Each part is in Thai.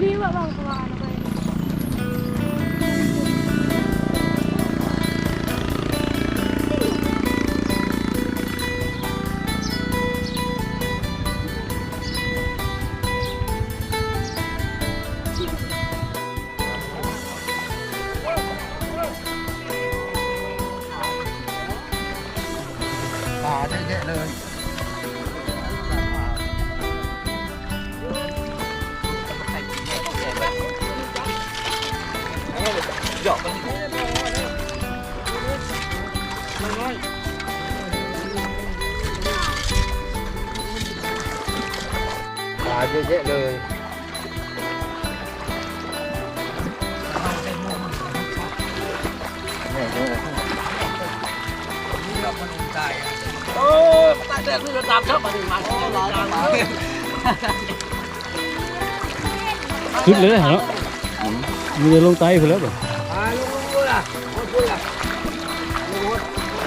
พี่ว่าบางประมาณไปปลาเยอะๆเลยหยอกมันน้อยปลาเยอะๆเลยตาเด็กนี่เราตามชอบมาถึงมาโอ้ร้อนร้อนขึ้นเลยเหรอมีลงไตไปแล้วป่ะลุงล่ะลุงล่ะลุง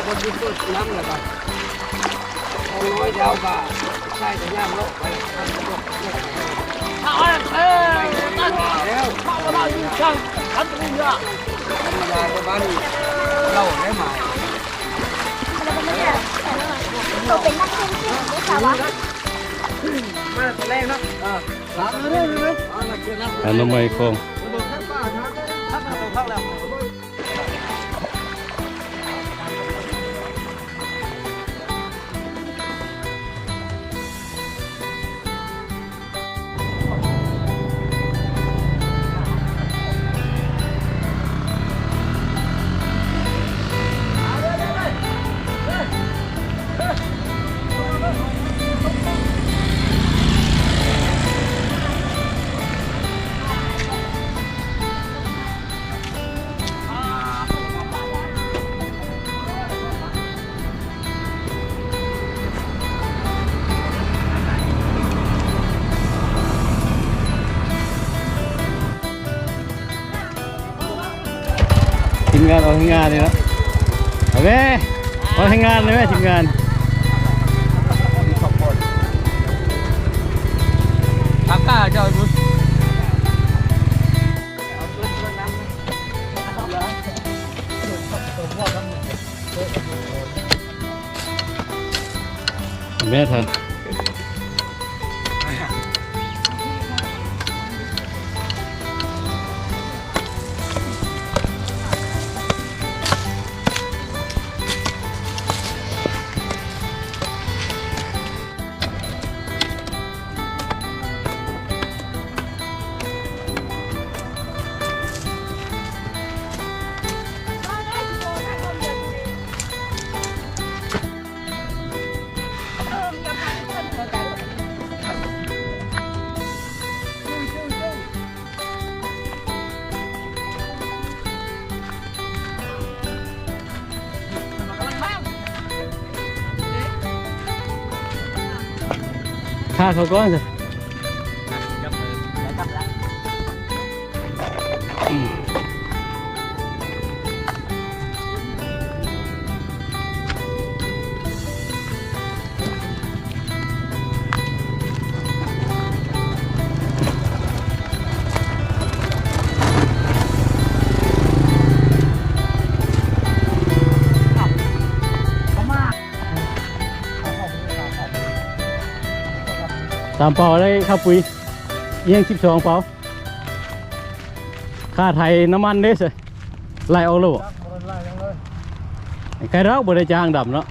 คนที่สุดน้ำเลยป่ะเอาน้อยเดียวป่ะใช่แต่ย่างลบไปเอาตั้งแล้วเอาเราอยู่ช่างทำตรงนี้อ่ะยาประมาณนี้เราได้ไหมเราเป็นนักเล่นที่ไม่สาวะมาแรงนะถามเรื่องเลยอันน้ำมันคงทีมงานเอาให้งานเลยนะโอเคเอาให้งานเลยไหมทีมงานทักก้าเจ้าบุญแม่ทันฆ่าเขาก่อนสิตามเป่าได้ข้าวปุ๋ยเยี่ยง12เป่าค่าไทยน้ำมันเด้สิไล่เอาลูกใครรักบริจางดำเนาะ